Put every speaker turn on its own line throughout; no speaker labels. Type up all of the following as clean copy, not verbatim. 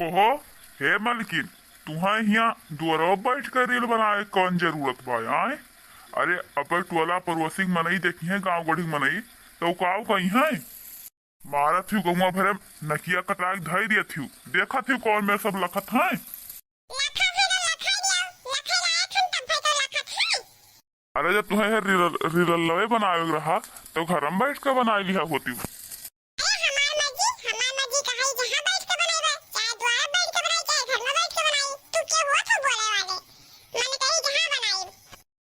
कहो हे मलकिन, तुम्हें यहाँ दुआरो बैठ कर रील बनाए कौन जरूरत बा आए? अरे अब टोला पड़ोसी मनई देखी है, गाँव गढ़ी मनई तो काव कही है मारा थी गौवा भरे नकिया कटाक धई दिया थी, देखा थी कौन में सब लखत है। अरे जब तुम्हें रील लवे बनाए रहा तो घर में बैठ कर बना लिया होती।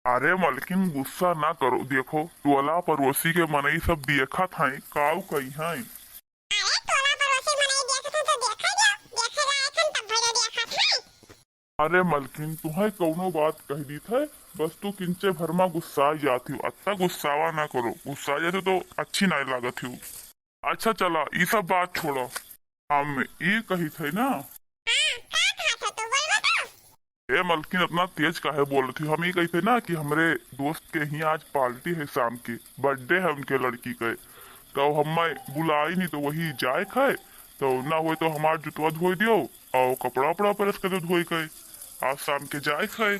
अरे मलकिन गुस्सा ना करो, देखो टोला पड़ोसी के मनई सब देखा था काव कही है। अरे मलकिन तुम्हें कौनो बात कह दी थे, बस तू किंचे भर में गुस्सा जाती हो, अत्ता गुस्सावा ना करो, गुस्सा जाते तो अच्छी नहीं लागत हो। अच्छा चला ये सब बात छोड़ो, हम ये कही थे ना। ए मलकिन अपना तेज काहे बोल रही थी, हम ये कही थे ना कि हमारे दोस्त के ही आज पार्टी है, शाम की बर्थडे है उनके लड़की के, तो हमें बुलाई नहीं तो वही जाए खाए, तो ना हो तो हमारा जुतवा धोई दियो और कपड़ा वपड़ा प्रेस कर धोई के आज शाम के जाए खाए।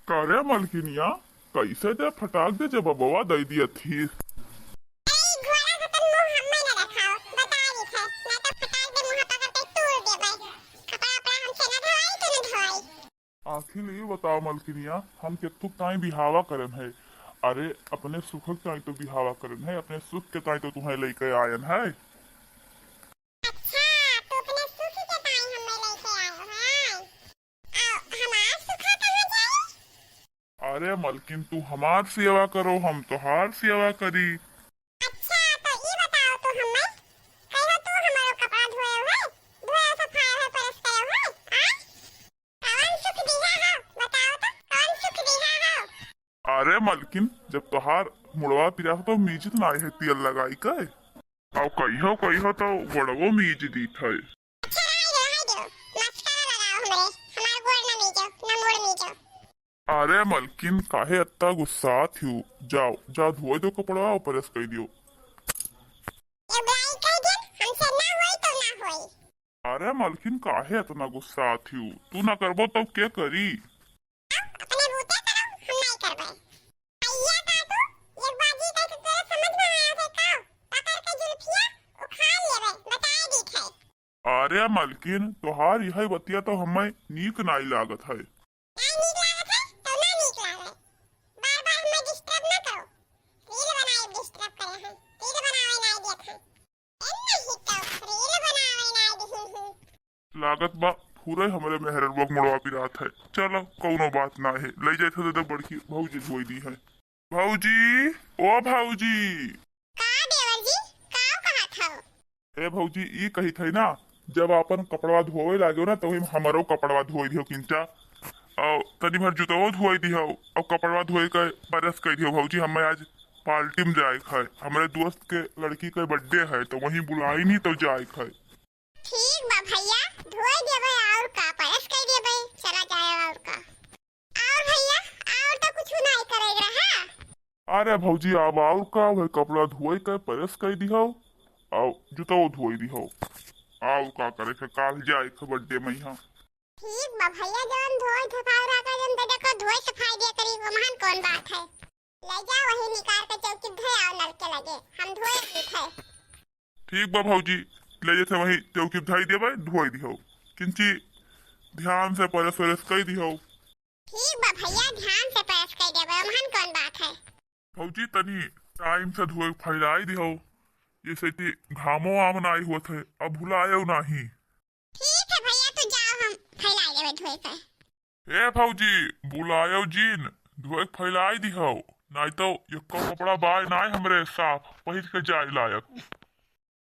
करे मलकिनिया कैसे दे फटाक दे जब बबवा दे दिया थी। आखिर ये बताओ मलकिनिया, हम कितुक ताई बिहावा करन है? अरे अपने सुख ताई तो बिहावा करन है, अपने सुख के ताई तो तुम्हें लेके आयन है। अरे मलकिन तू हमार सेवा करो, हम तोहार सेवा करी।
अच्छा तो ये बताओ तो हमें कहो तू हमारो कपड़ा धोए हो, धोए सफाई है परस करे हो, कौन सुख दिया है बताओ तो, कौन सुख दिया है?
अरे मलकिन जब तोहार मुड़वा पिरा तो मीज ना है तेल लगाई के और कहियो तो बड़वो मीज दी थे।
अच्छा रह दो मस्करा लगाओ, हमारे गोड़ ना मीजो ना मोड़ मीजो।
अरे मलकिन काहे अत्ता गुस्सा थी, जाओ जा धोए दो कपड़ा और प्रेस कर दियो।
हमसे ना होई तो ना होई।
अरे मलकिन काहे इतना गुस्सा थी, तू ना करबो तो क्या करी?
अपने बूते करो, हम नहीं करबे। भैया का तू एक बाजी का तो तेरे समझ में आया थे का, पकड़ के जुल्फिया उखाड़ लेबे बताए दी थे।
अरे मलकिन तोहार यही बतिया तो हमें नीक नहीं लागत है। लागत बा पूरे हमारे मेहरबा मुड़वा पिरात है, चलो कौनो बात ना है, ले जाते तो बड़की भौजी धोई दी है। भौजी ओ भौजी
का देवर जी का कहा था?
ए भौजी ये कही थे ना, जब अपन कपड़वा धोवे लागो ना तो हमारो कपड़वा धोई दियो किंचा और तनी भर जुतवो धोई दियो और कपड़वा धोई के परस कर दियो। भौजी हमें आज पार्टी में जाए खाए, हमारे दोस्त के लड़की के बर्थडे है तो वहीं बुलाई नहीं तो जाए खाए।
ठीक बा भैया धोई देबे और का परस कर देबे, चला जाए और का। और भैया और तो कुछ नहीं करेगा है।
अरे भौजी अब और का भाई कपड़ा धोई के प्रेस कर दियो और जूतो धोई दियो, और का करे के काल जाए के बर्थडे में यहाँ।
ठीक बा भैया जन धोई सफाई रखा जन बेटा को धोई सफाई दे करी वो महान कौन बात है, ले जा वही निकाल के चौकी धोए और नल के लगे हम धोए ठीक है।
ठीक बा भौजी ले जैसे वही चौकी धाई देवे धोई दियो, किंची ध्यान से परस वरस कर दियो।
ठीक बा भैया ध्यान से परस कर देबे महान कौन बात है।
भौजी तनी टाइम से धोए फैलाई दियो, जैसे कि घामो आम नहीं हुआ थे अब भुलायो नहीं।
ठीक है भैया तू जाओ हम फैला देबे धोए के।
ए भौजी बुलायो जीन धोए फैलाई दियो, नहीं तो ये कपड़ा बाय नहीं हमरे साफ पहिर के जाए लायक।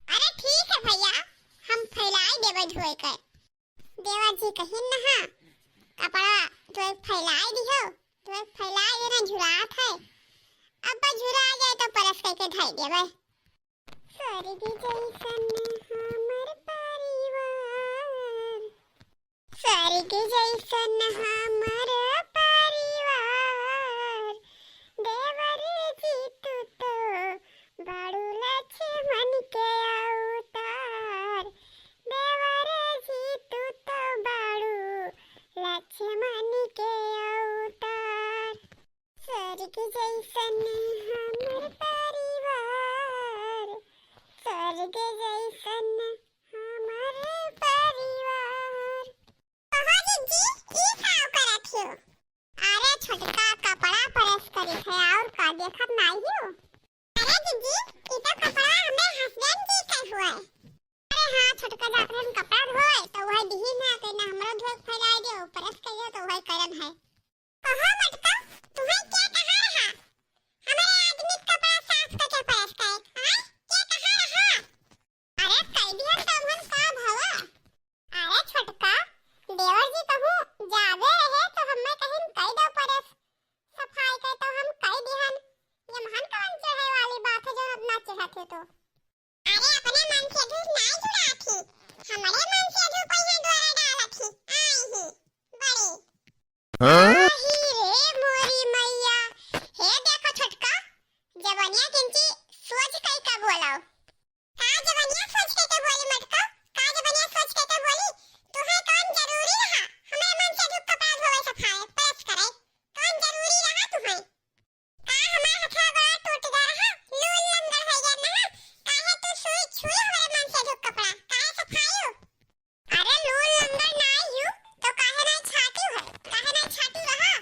अरे ठीक है भैया हम फैलाई देबे धोए के, देवा जी कहिन ना कपड़ा धोए फैलाई दियो तो फैला देना झुरात है अब झुरा जाए तो परस करके ढाई दे भाई स्वर्ग जैसन हमर परिवार स्वर्ग जैसन हमर परिवार देवर जी तू तो बड़ू लक्ष्मण के अवतार देवर जी तू तो बड़ू लक्ष्मण के अवतार स्वर्ग जैसन हमर परिवार स्वर्ग जैसन हमर परिवार कहो जी ई खाओ करत हो अरे छोटका कपड़ा प्रेस करी है और का देखत नहीं हो अरे दीदी ई तो कपड़ा हमें हस्बैंड जी का हुआ है अरे हां छोटका जाकर हम कपड़ा धोए तो वह दिही ना कहना हमरा धोए फैलाई दे प्रेस करियो तो वह करन है कहो मटका तुम्हें क्या कहा रहा हमारे आदमी कपड़ा साफ करके प्रेस करे हां क्या कहा रहा अरे कह दिया तो हम का भवा अरे छोटका देवर जी कहूं जावे रहे तो हमें कहीं कह दो प्रेस सफाई के तो हम कह दिहन ये महान कौन चढ़े वाली बात है जो अपना चाहते तो अरे अपने मन से धूप नहीं जुड़ा थी हमारे मन से धूप यहाँ द्वारा डाला थी आई ही बड़ी ही रे मोरी मैया हे देखो छोटका जवनिया किंची सोच कई का बोलाओ का जवनिया सोच के बोली मटका का जवनिया सोच के बोली तुम्हें कौन जरूरी रहा हमारे मन से धूप कपड़ा धोए सफाई प्रेस करे कौन जरूरी रहा तुम्हें का हमारा हथा बड़ा टूट गया रहा लूल लंगर हो गया ना काहे तू सुई छुई हमारे मन से धूप कपड़ा काहे सफाई हो अरे लूल लंगर नहीं हूं तो काहे नहीं छाती है काहे नहीं छाती रहा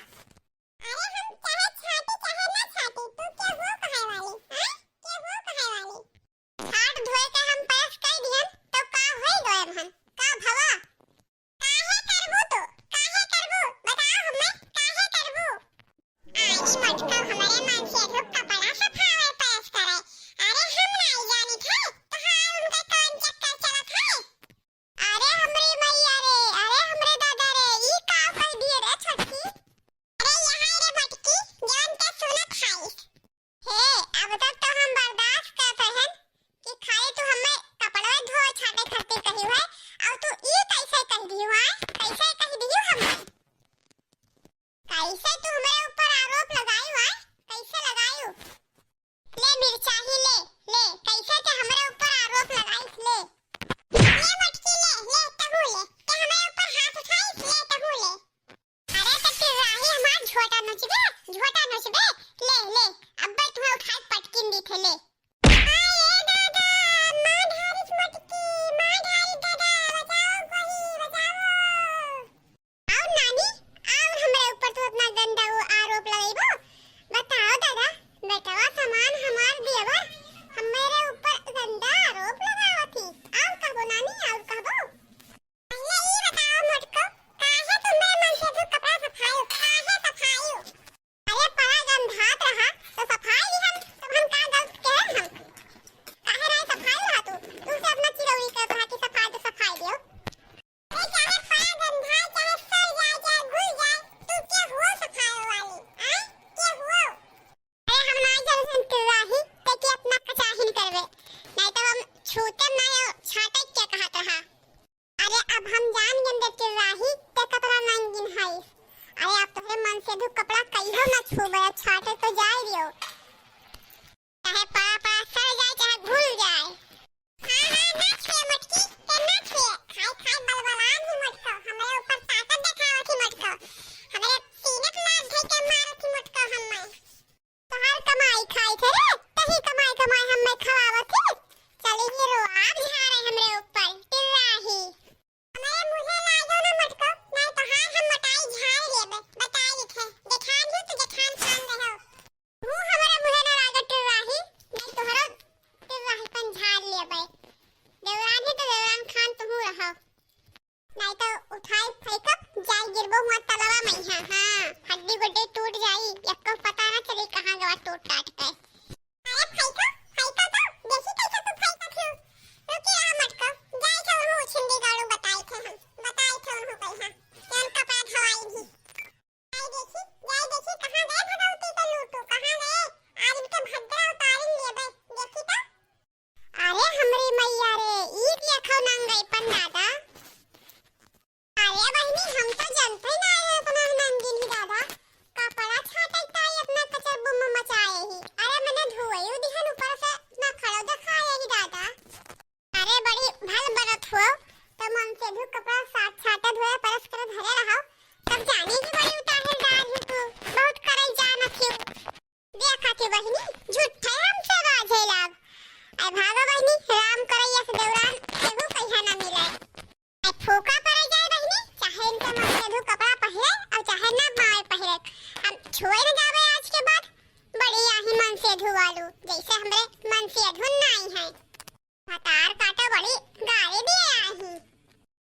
अरे हम चाहे छाती चाहे ना छाती तू क्या हो कहे वाली हां क्या हो कहे वाली हाथ धोए के हम प्रेस कर दिहन तो का होई दोयम हम का भवा काहे करबू तो काहे करबू बताओ हमें काहे करबू आई मटका हमारे मन से धूप कपड़ा सफावे प्रेस करे अरे हम नहीं जानी थे तो हां उनका कौन चक्कर चलत है अरे हमरे मैया रे अरे हमरे दादा रे ई का कह दिए रे छोटकी अरे यहाँ रे मटकी जान के सुनत खाइस हे अब तक तो हम बर्दाश्त करते हैं कि खाली तू हमें कपड़े धो छाटे खाते कही है और तू ई कैसे कह दी है कैसे कह दी हमें कैसे तू हमारे ऊपर आरोप लगाई है कैसे लगाई अरे भागो बहनी, राम करैया से दौरान केहू कहिया ना मिले। अरे फूका पड़ जाए बहनी, चाहे इनके मन से धू कपड़ा पहरे और चाहे ना मार पहरे, हम छुए न जावे आज के बाद। बड़ी आही मन से धुआलू, जैसे हमरे मन से धुन नहीं है। हतार काटा बड़ी गाली भी आही।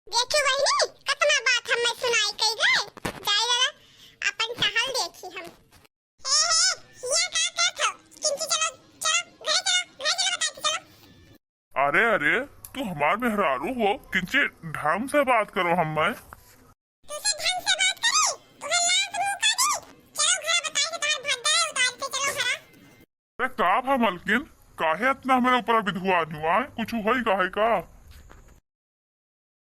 देखी बहनी, कितना बात हमें सुनाई कई गए। जाए दादा, अपन टहल देखी हम। ये का कहत हो? किंची चलो, चलो, घर चलो, बताते चलो।
अरे अरे, तू हमार मेहरारू हो, किंचे ढंग से बात करो हमें।
तुझसे ढंग से बात करी, तुम्हें लात मुंह का दी। चलो घर बताए से तार भद्दा है, उतारते चलो घरा।
अरे का भा मलकिन, काहे इतना हमारे ऊपर विधुआ हुआ है? कुछ होई काहे का?